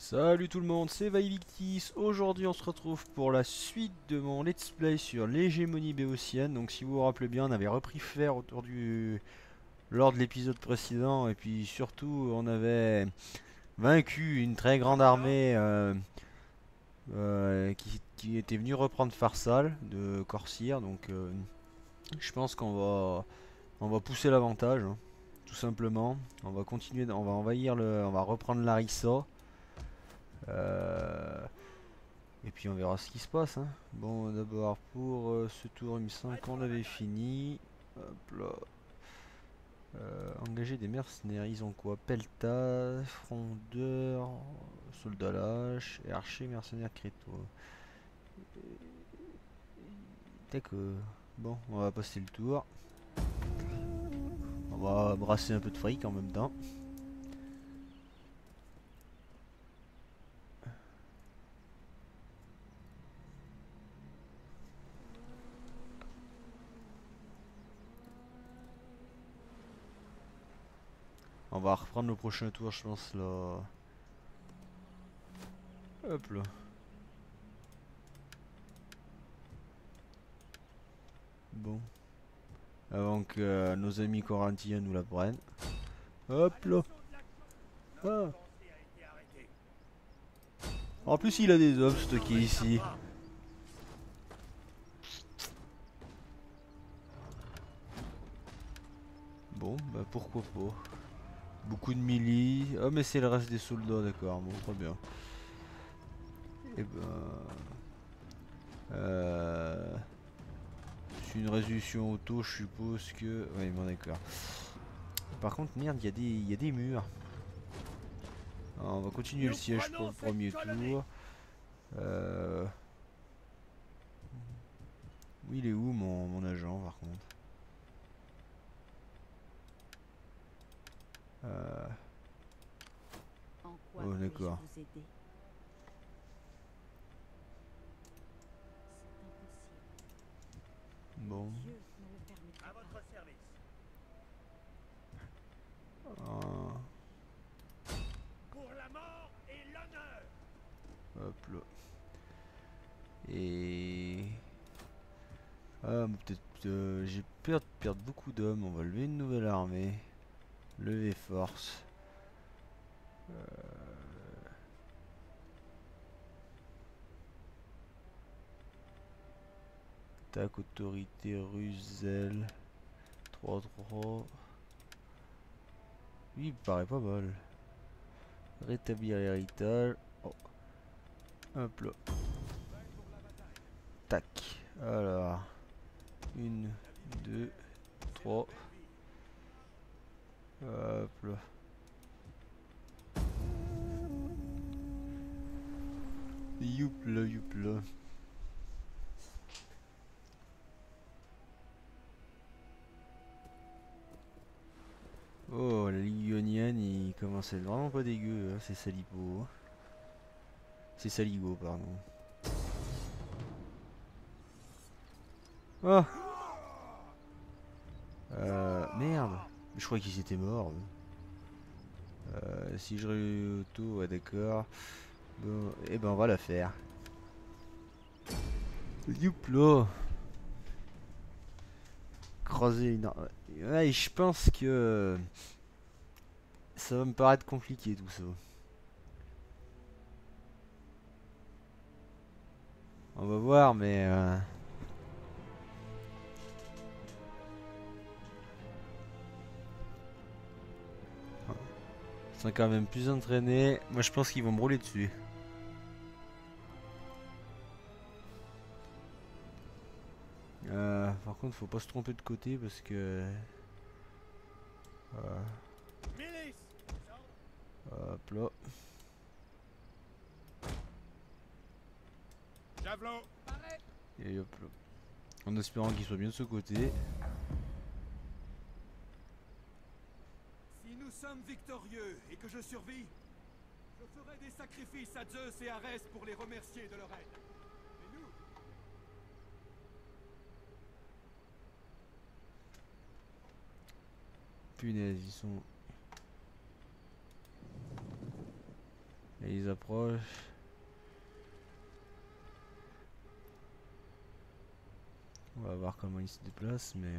Salut tout le monde, c'est Vaivictis. Aujourd'hui on se retrouve pour la suite de mon let's play sur l'hégémonie béotienne. Donc si vous vous rappelez bien, on avait repris fer lors de l'épisode précédent. Et puis surtout on avait vaincu une très grande armée qui était venue reprendre Farsal de Corcyre. Donc je pense qu'on va pousser l'avantage, hein, tout simplement. On va continuer, on va on va reprendre Larissa. Euh, Et puis on verra ce qui se passe, hein. Bon, d'abord pour ce tour, il me semble qu'on avait fini. Hop là. Engager des mercenaires, ils ont quoi? Pelta, frondeur, soldat lâche et archer mercenaire crétois. D'accord. Bon, on va passer le tour. On va brasser un peu de fric en même temps. On va reprendre le prochain tour, je pense, là. Hop là. Bon. Avant que nos amis corinthiens nous la prennent. Hop là. Ah. En plus, il a des hommes stockés ici. Bon, bah pourquoi pas. Beaucoup de milli. Oh, mais c'est le reste des soldats, d'accord. Bon, très bien. Et ben. C'est une résolution auto, je suppose que. Ouais, bon, d'accord. Par contre, merde, il y a des murs. Alors, on va continuer le siège pour le premier tour. Euh... Oui, il est où mon agent, par contre? Euh... Oh, d'accord. Bon. Euh, Hop là. Et... Ah, mais peut-être j'ai peur de perdre beaucoup d'hommes. On va lever une nouvelle armée. Lever force. Tac, autorité, Ruzel. 3-3. Oui, il me paraît pas mal. Rétablir l'héritage. Oh, hop là. Tac. Alors. 1, 2, 3. Hop là. Youpla, youpla. Oh, la Ligonienne, il commence à être vraiment pas dégueu, hein, c'est Salipo. C'est Saligo, pardon. Oh, merde. Je crois qu'ils étaient morts. Si je auto, ouais, d'accord. Bon, et ben on va la faire. Youpla. Croiser une... Ouais, je pense que ça va me paraître compliqué tout ça. On va voir, mais... Ils sont quand même plus entraînés. Moi je pense qu'ils vont me rouler dessus. Par contre, faut pas se tromper de côté parce que... Hop là. Et hop là. En espérant qu'il soit bien de ce côté. Si nous sommes victorieux et que je survis, je ferai des sacrifices à Zeus et à Arès pour les remercier de leur aide. Et nous? Punaise, ils sont... Et ils approchent. On va voir comment ils se déplacent, mais...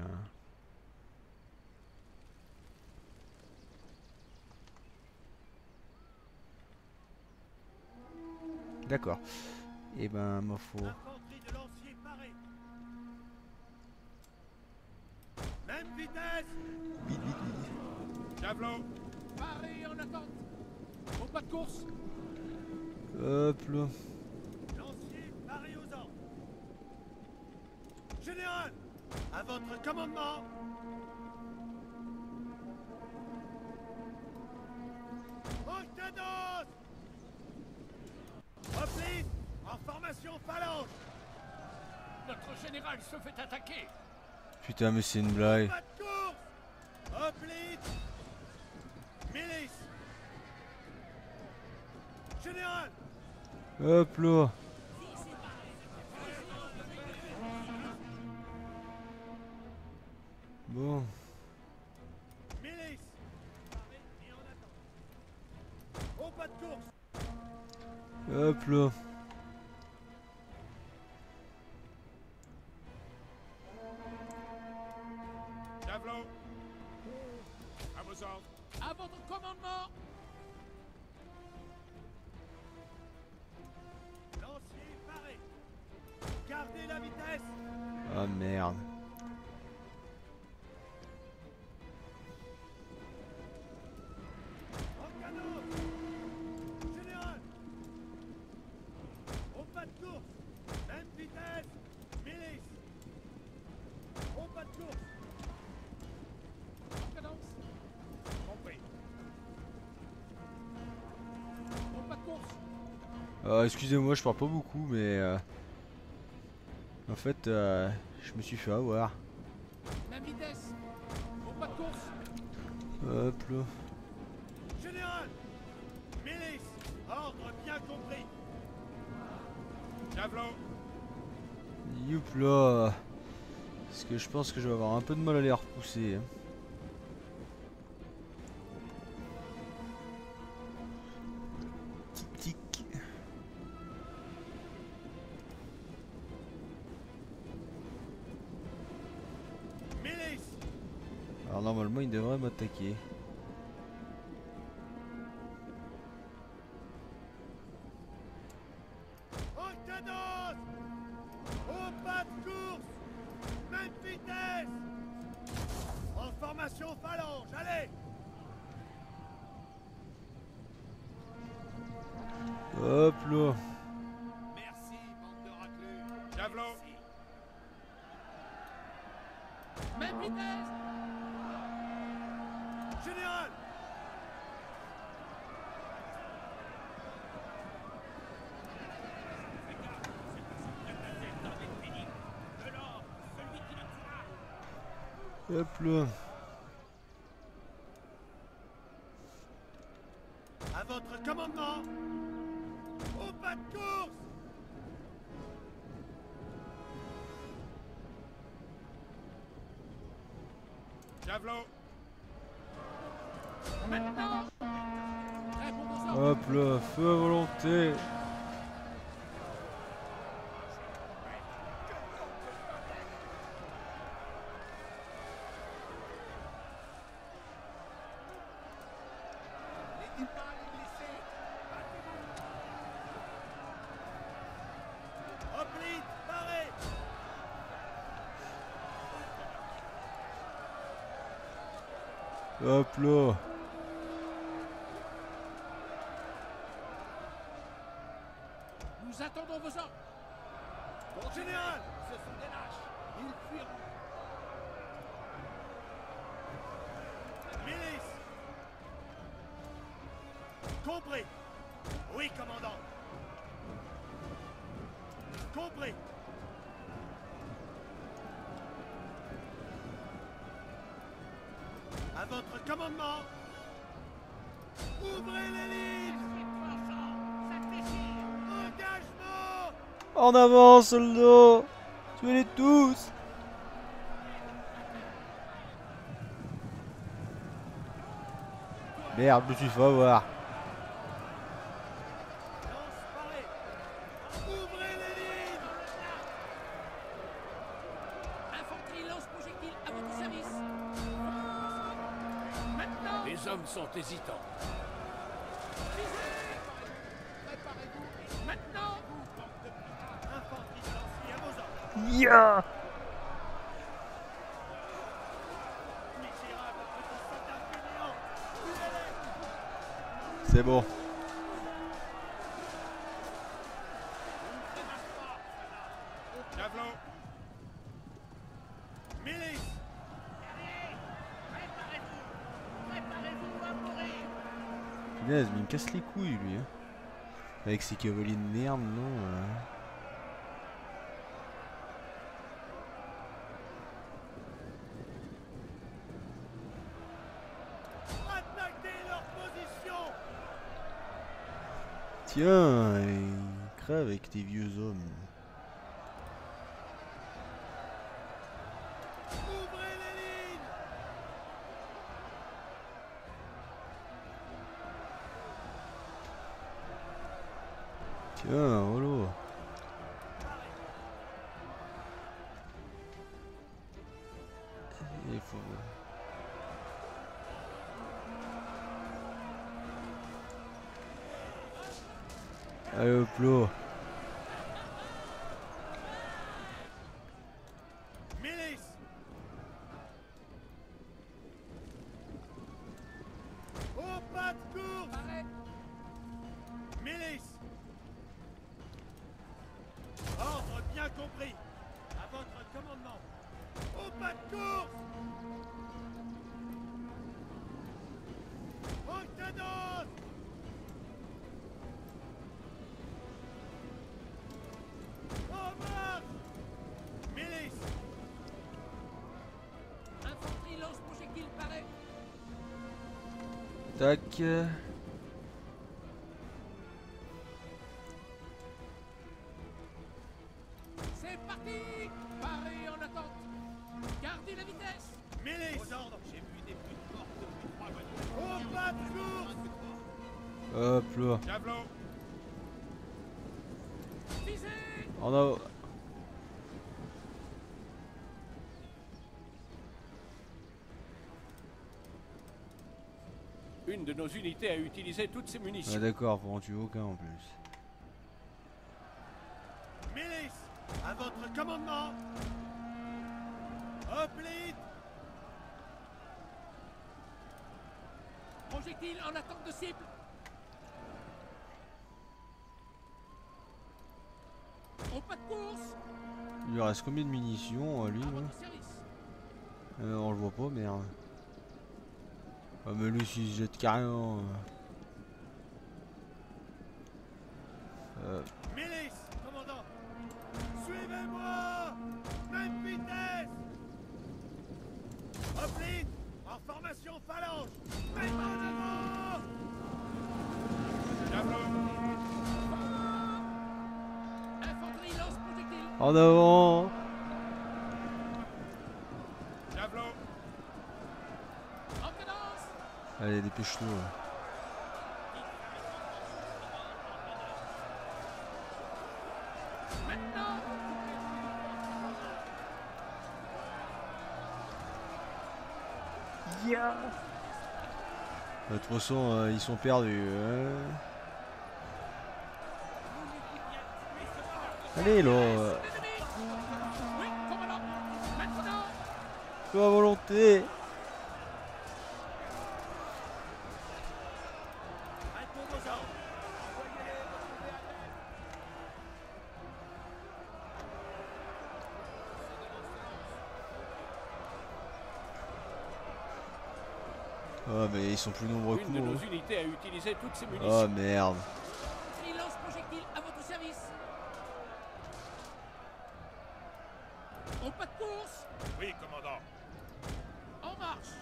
D'accord. Et ben, ma foi. Infanterie de lancier parée. Même vitesse. Vite, vite, vite. Javelot. Paré en attente. Au pas de course. Hop là. Lancier paré aux ordres. Général, à votre commandement. Octanos. Repli en formation phalange. Notre général se fait attaquer. Putain, mais c'est une blague. Pas de course. Repli. Milice. Général. Hop là. Bon. Milice. Et en attente. Au pas de course. Hop là. Javelot. À vos ordres. À votre commandement. Lancier paré. Gardez la vitesse. Ah merde. En canot. Général. Au pas de course. Même vitesse. Milice. Au pas de course. En cadence. Compris. Au pas de course. Excusez-moi, je parle pas beaucoup, mais... En fait, je me suis fait avoir. Même vitesse. Au pas de course. Hop là. Général. Milice. Ordre bien compris. Javelot. Youp là. Parce que je pense que je vais avoir un peu de mal à les repousser. Hein. Tic tic. Milice. Alors normalement il devrait m'attaquer. Octanos. Au pas de course. Même vitesse. En formation phalange. Allez. Hop là. Merci, bande de raclures. Javelot. Même vitesse. Général. Hop là. À votre commandement. Au pas de course. Javelot. Maintenant. Hop là. Feu à volonté. Hoplite, paré. Hop là. Nous attendons vos ordres. Mon général, ce sont des lâches. Ils fuiront. Milice. Compris. Oui, commandant. Compris. À votre commandement. Ouvrez les lignes. Engagement. En avant, soldats. Tuez-les tous. Merde, je me suis fait avoir. Les hommes sont hésitants. Maintenant! Infanterie de lancier à vos ordres! Yeah. Misérable petit soldat fainéant! Tuez-les! C'est bon. Javelot! Milice! Préparez-vous à mourir! Punaise, mais il me casse les couilles lui. Hein. Avec ses cavaliers de merde, non Attaquez leur position! Tiens, et crève avec tes vieux hommes. Ouvrez les lignes! Tiens, holo. Il faut... Allez hop là. Milice! Au pas de course! Milice! Ordre bien compris! À votre commandement! Au pas de course! Octodose! En marche! Milice! Infanterie lance-projectile paré. Tac. C'est parti. Paré en attente. Gardez la vitesse. Milice! Aux ordres! J'ai vu des pluies mortes depuis 3 mois. Au pas de course! Hop là. Javelot! Visez. On a... Une de nos unités a utilisé toutes ses munitions. Ouais, d'accord, pour en tuer aucun en plus. Milice! À votre commandement! Hoplite! Projectile en attente de cible. Au pas de course. Il lui reste combien de munitions lui À là votre service. On le voit pas, merde. Ah mais lui s'il se jette carrément. Milice! Commandant! Suivez-moi! Même vitesse! Hoplite! En formation phalange! Même en devant! Javelot! Infanterie lance-projectile. En avant. Javelot! En cadence. Allez, dépêche-nous. Maintenant. De toute façon, ils sont perdus. Allez là. Ennemi. Oui, commandant. Maintenant. À volonté. Réponds aux ordres! Ah mais ils sont plus nombreux que Une de nous. nos unités a utilisé toutes ses Oh munitions. merde. Infanterie lance-projectile à votre service. Au pas de course. Oui, commandant! En marche.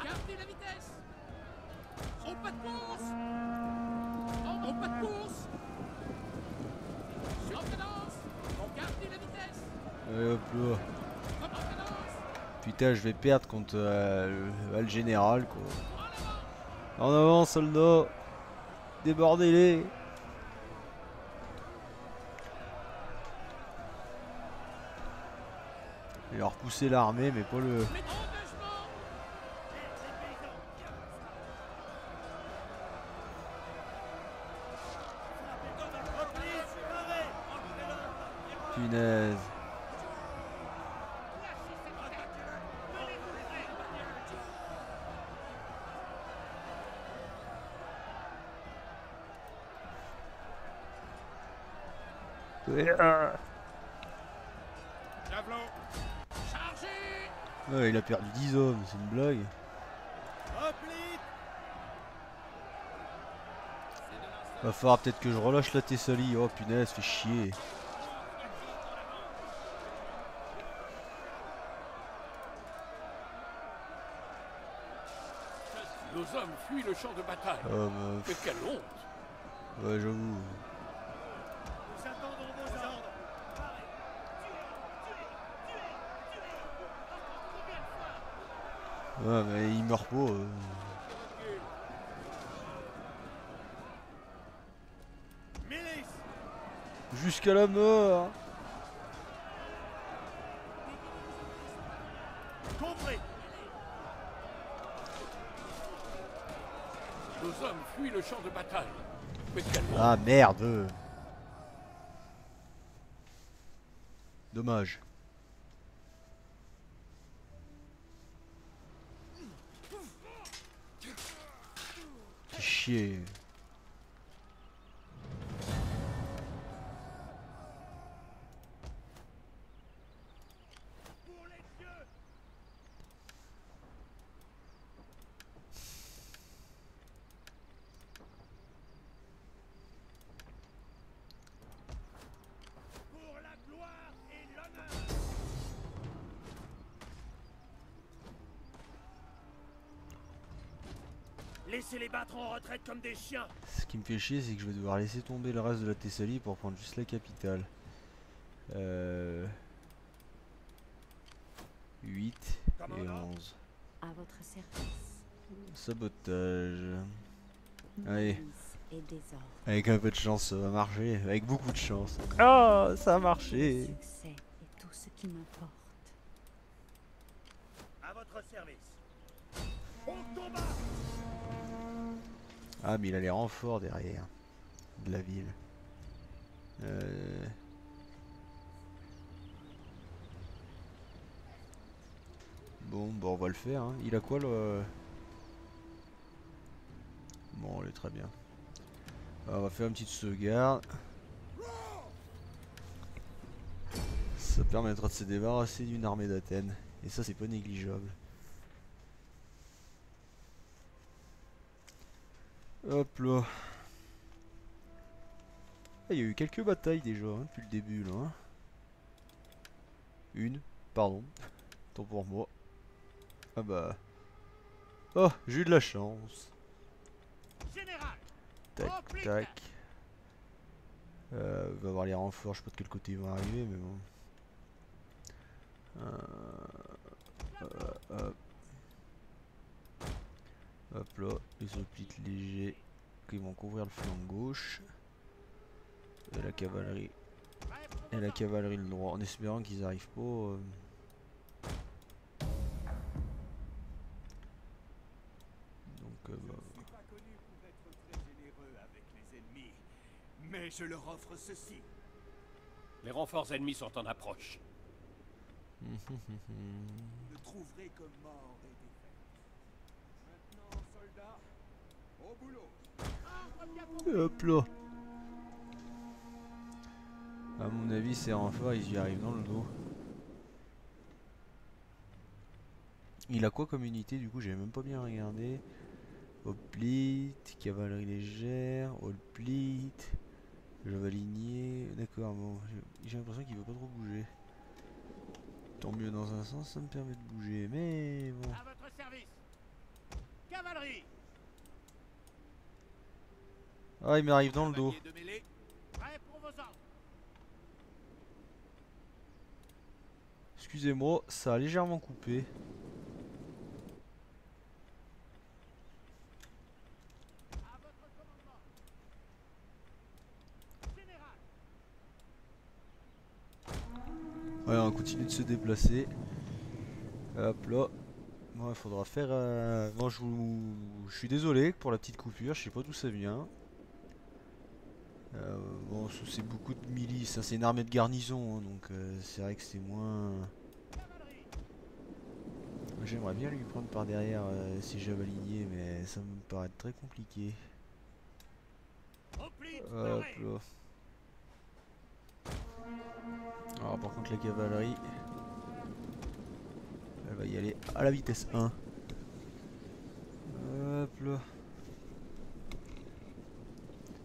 Gardez la vitesse. Au pas de course. Au pas de course. En cadence. Gardez la vitesse. Allez hop là. En cadence. Putain, je vais perdre contre le général quoi. En avant. En avant, soldats. Débordez-les. Il va repousser l'armée, mais pas le. Engagement. punaise. Javelot. Chargez. Ouais, il a perdu 10 hommes, c'est une blague. Va falloir peut-être que je relâche la Thessalie. Oh punaise, fait chier. Nos hommes fuient le champ de bataille. Oh, Mais quelle honte! ouais, j'avoue. Nous attendons vos ordres. Ouais, mais il meurt pas. Milice. Jusqu'à la mort. Compris. Nos hommes fuient le champ de bataille. Mais quelle honte! Ah merde. Dommage. Fait chier. Pour les dieux. Pour la gloire et l'honneur. Laissez-les battre en retraite comme des chiens. Ce qui me fait chier, c'est que je vais devoir laisser tomber le reste de la Thessalie pour prendre juste la capitale. 8 et 11. À votre service. Sabotage. Allez. Malice et désordre. Avec un peu de chance, ça va marcher. Avec beaucoup de chance. Ah, ça a marché. Le succès est tout ce qui m'importe. À votre service. Au combat. Ah, mais il a les renforts derrière. De la ville. Bon, bah on va le faire. Hein. Il a quoi le... Bon, il est très bien. Alors, on va faire une petite sauvegarde. Ça permettra de se débarrasser d'une armée d'Athènes. Et ça, c'est pas négligeable. Hop là. Ah, il y a eu quelques batailles déjà hein, depuis le début là. Hein. Une, pardon. Tant pour moi. Ah bah. Oh, j'ai eu de la chance. Général. Tac, tac. On va avoir les renforts, je sais pas de quel côté ils vont arriver, mais bon. Hop. Hop là, les hoplites légers qui vont couvrir le flanc gauche. Et la cavalerie. Et la cavalerie le droit, en espérant qu'ils arrivent pas. Donc Je ne suis pas connu pour être très généreux avec les ennemis, mais je leur offre ceci. Les renforts ennemis sont en approche. Vous ne trouverez que mort et défaite. Maintenant, soldats, au boulot. hop là. À mon avis, ces renforts ils y arrivent dans le dos. Il a quoi comme unité du coup? J'avais même pas bien regardé. Hoplite, cavalerie légère, hoplite, javelinier. D'accord, bon, j'ai l'impression qu'il veut pas trop bouger. Tant mieux dans un sens, ça me permet de bouger, mais bon. À votre service. Cavalerie. Ah, il m'arrive dans le dos. Cavaliers de mêlée. Prêt pour vos ordres. Excusez-moi, ça a légèrement coupé. À votre commandement. Général. Ouais, on continue de se déplacer. Hop là. Bon, il faudra faire... Bon, je suis désolé pour la petite coupure, je sais pas d'où ça vient. Bon, c'est beaucoup de milices, hein, c'est une armée de garnison, hein, donc c'est vrai que c'est moins... J'aimerais bien lui prendre par derrière ses javeliniers, mais ça me paraît très compliqué. Hop là. Alors par contre la cavalerie, elle va y aller à la vitesse 1. Hop là.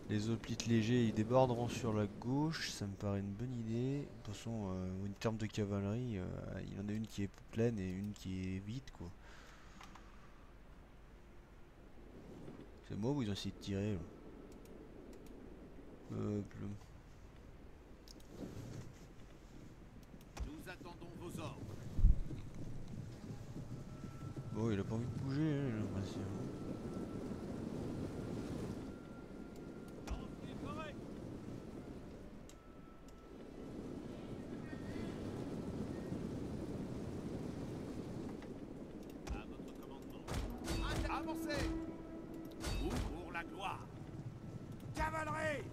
Les hoplites légers ils déborderont sur la gauche, ça me paraît une bonne idée. De toute façon, en termes de cavalerie, il y en a une qui est pleine et une qui est vide quoi. C'est moi où ils ont essayé de tirer là. Hop là. Nous attendons vos ordres. Bon, il a pas envie de bouger, hein, j'ai l'impression. À votre commandement. Avancez. Ou pour la gloire. Cavalerie.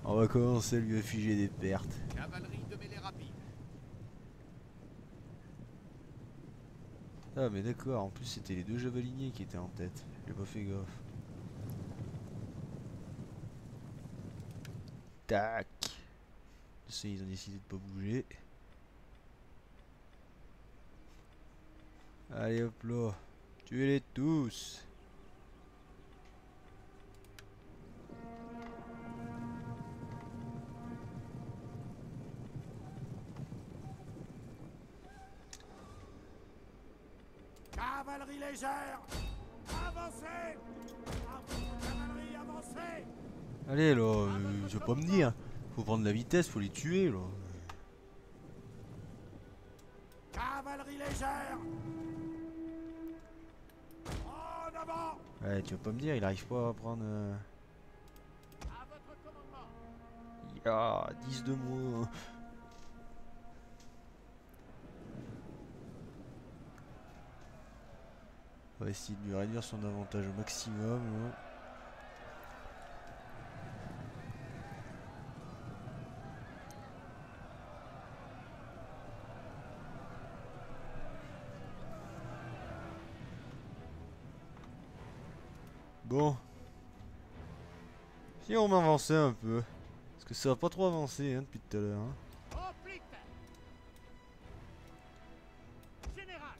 On va commencer à lui afficher des pertes. Cavalerie de mêlée rapide. Ah mais d'accord, en plus c'était les deux javeliniers qui étaient en tête. J'ai pas fait gaffe. Tac. Ça, ils ont décidé de pas bouger. Allez hop là. Tuez-les tous. Cavalerie légère, avancez! Cavalerie, avancez! Allez là, je vais pas me dire. Faut prendre la vitesse, faut les tuer là. Cavalerie légère! En avant! Ouais, tu vas pas me dire, il arrive pas à prendre... À votre commandement. Ah, 10 de moins. On va essayer de lui réduire son avantage au maximum là. Bon. Si on avançait un peu. Parce que ça va pas trop avancer hein, depuis tout à l'heure. Hein. Hoplite. Général.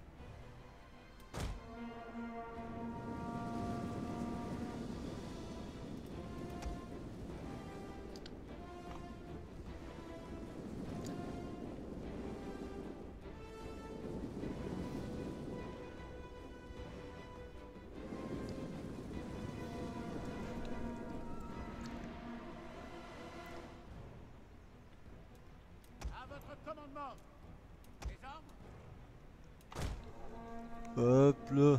À votre commandement. Les armes. Hop là.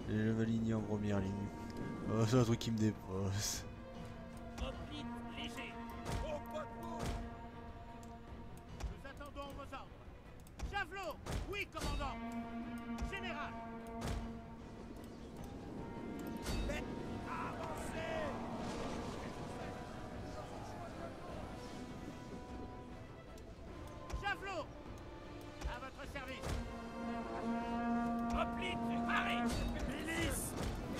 Les javeliniers en première ligne. Oh, c'est un truc qui me dépasse. Hoplite léger. Au pas de course. Nous attendons vos ordres. Javelot. Oui, commandant. Général. Avancez. Javelot. À votre service. Hoplite, paré. Milice.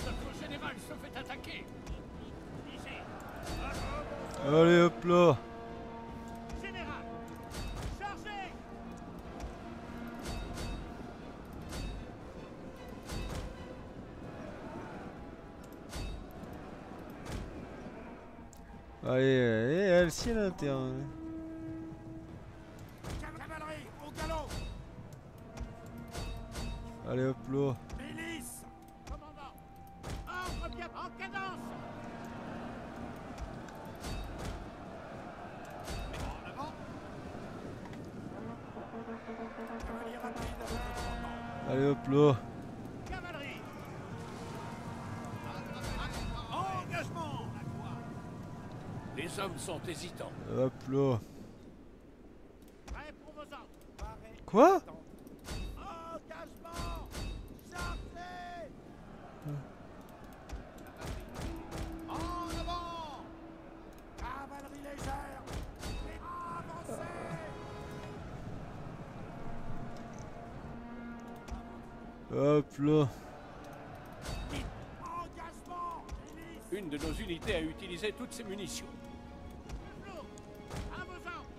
Notre général se fait attaquer. Léger. Allez hop là. Général. Chargez. Allez, elle, si elle a intérêt. Cavalerie, au galop! Allez hop là. Milice! Commandant. Ordre bien en cadence. En avant. Cavalier rapide à votre commandement. Allez hop là. Cavalerie. Engagement! Les hommes sont hésitants. Hop là. Prêt pour vos ordres. Quoi? Engagement! Chargez! légère. Avancez. Hop là. Engagement. Milice. Une de nos unités a utilisé toutes ses munitions. Javelot, à vos ordres.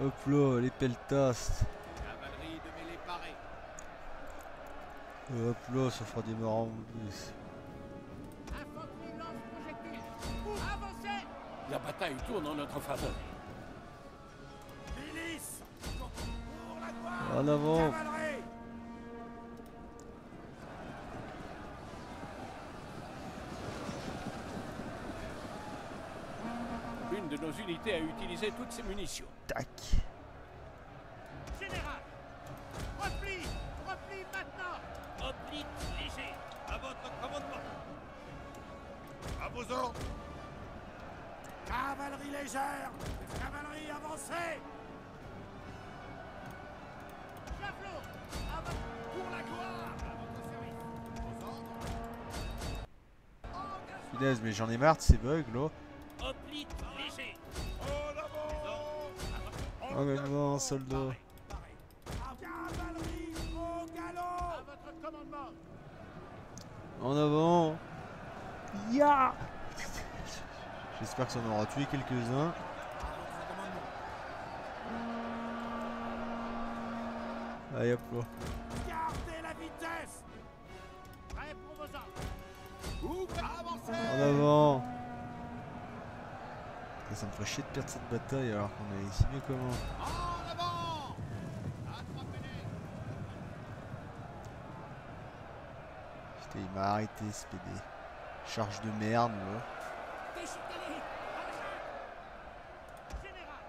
Hop là, les peltastes. Cavalerie de mêlée parée. Hop là, ça fera des marrants en plus. Infanterie lance-projectiles. Avancez. La bataille tourne en notre faveur. Milice. Pour la gloire. En avant. Cavalerie. Une de nos unités a utilisé toutes ses munitions. Tac. Général. Repli. Repli maintenant. Oblique léger. À votre commandement. À vos ordres. Cavalerie légère. Cavalerie avancée. Javelot, à votre... Pour la gloire. À votre service. Vos ordres. Engagement. Punaise, mais j'en ai marre de ces bugs là. Oblique léger. En avant. Oh mais non, soldat. Cavalerie au galop. À votre commandement. En avant. Ya. J'espère que ça en aura tué quelques-uns. Allez hop là. Gardez la vitesse. Prêt pour vos ordres. Avancez. En avant. Ça me ferait chier de perdre cette bataille alors qu'on avait si bien comment. En avant. Attrapez-les. Putain, il m'a arrêté ce PD. Charge de merde là. Déchiquetez-les. Général.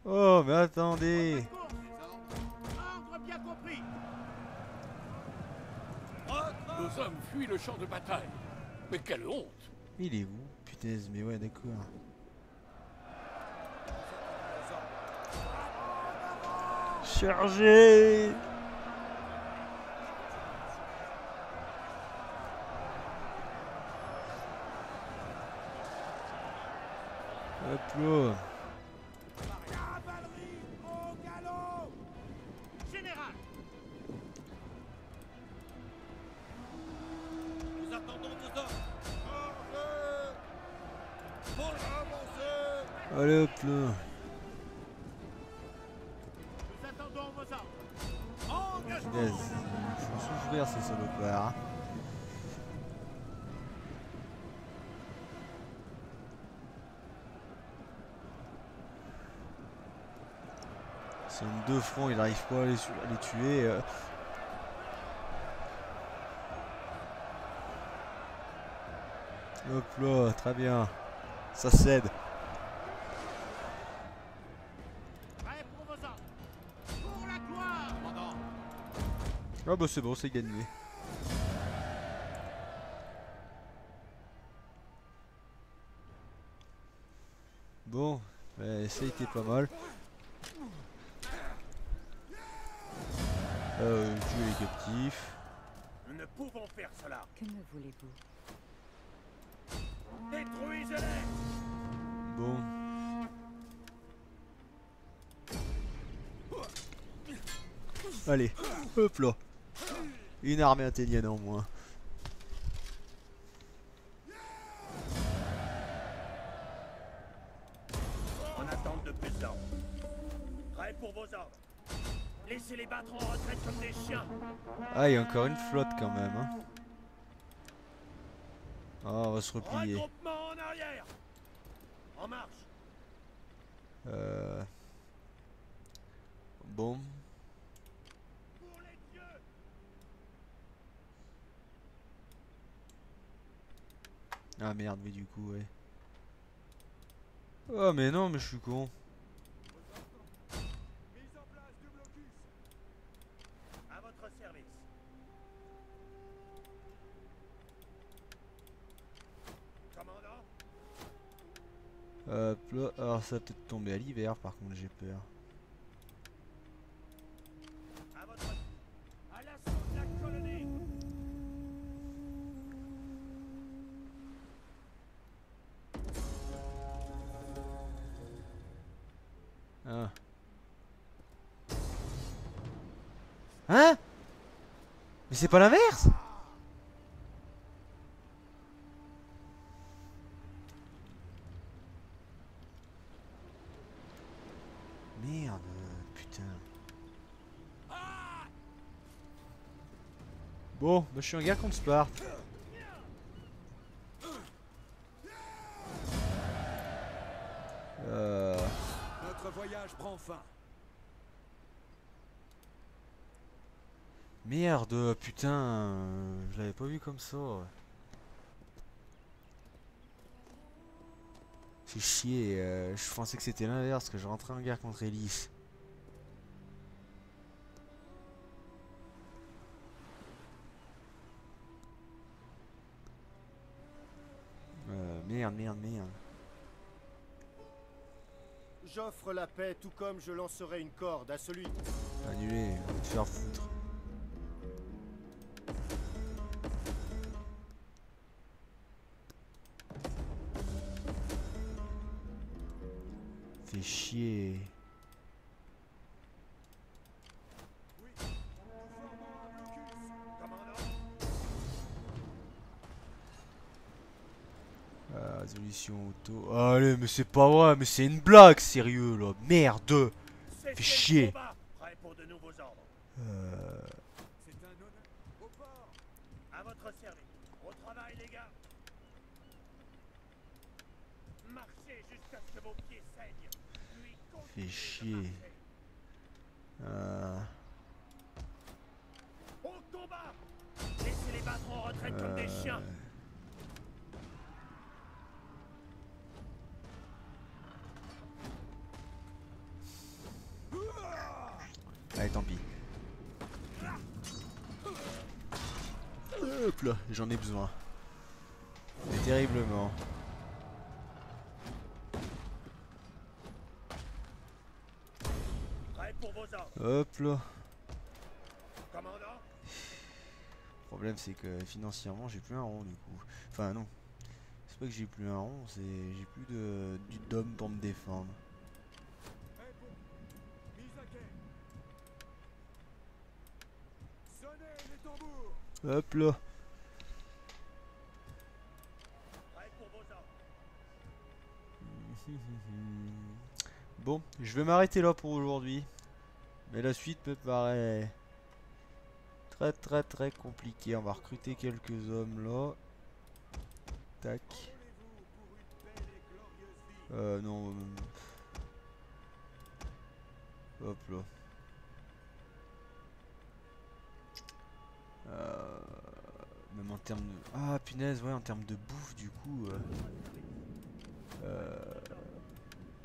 Oh mais attendez. Course. Ordre bien compris. Nos hommes fuient le champ de bataille. Mais quelle honte! Il est où? Punaise, mais ouais d'accord. Chargez. Hop là. Cavalerie au galop. Général. Nous attendons vos ordres. Pour avancer. Allez hop là. Nous attendons vos ordres. Engagement. Punaise. Ils font souffrir ces salopards. Hein. Sur deux fronts, il n'arrive pas à les tuer. Hop là, très bien. Ça cède. Prêt pour vos ordres. Pour la gloire. Commandant. Ah bah c'est bon, c'est gagné. Bon, ça a été pas mal. Tuer les captifs. Nous ne pouvons faire cela. Que me voulez-vous? Détruisez-les. Bon. Allez, hop là. Une armée athénienne en moins. En attente de plus d'ordres. Prêt pour vos ordres. Laissez-les battre en retraite comme des chiens. Ah, il y a encore une flotte quand même. Hein. Ah, on va se replier. Regroupement en arrière. En marche. Bon. Pour les dieux. Ah merde, oui du coup, ouais. Oh mais non, mais je suis con. Mise en place du blocus. À votre service. Commandant. Hop là, alors ça va peut-être tomber à l'hiver par contre, j'ai peur. À votre... À l'assaut de la colonie. Mais c'est pas l'inverse. Merde, putain. Bon, bah, je suis en guerre contre Sparte. Notre voyage prend fin. Merde, putain, je l'avais pas vu comme ça. C'est chier, je pensais que c'était l'inverse, que je rentrais en guerre contre Ellis. Merde. J'offre la paix tout comme je lancerai une corde à celui... Annulé, va te faire foutre. Fais chier. Résolution auto. Allez, mais c'est pas vrai, mais c'est une blague, sérieux là. Merde. Fais chier. Prêt pour de nouveaux ordres. C'est un honneur. Au port. À votre service. Au travail, les gars. Marchez jusqu'à ce que vos pieds saignent. Puis Fais continuez de chier. marcher. Au combat. Laissez les battre en retraite comme des chiens. Allez, tant pis. Hop là, j'en ai besoin. Mais terriblement. Prêt pour vos ordres. Hop là. Commandant. Le problème c'est que financièrement j'ai plus un rond du coup. Enfin non. C'est pas que j'ai plus un rond, c'est j'ai plus du dôme pour me défendre. Prêt pour... Mise à quai. Sonnez les tambours. Hop là. Prêt pour vos ordres. Bon, je vais m'arrêter là pour aujourd'hui. Mais la suite me paraît très compliquée. On va recruter quelques hommes là. Tac. Enrôlez-vous pour une belle et glorieuse vie. Non. Hop là. Même en termes de... Ah punaise, ouais, en termes de bouffe du coup.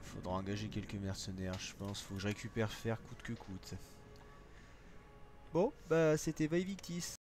Faudra engager quelques mercenaires, je pense. Faut que je récupère fer coûte que coûte. Bon, bah c'était Vaevictis.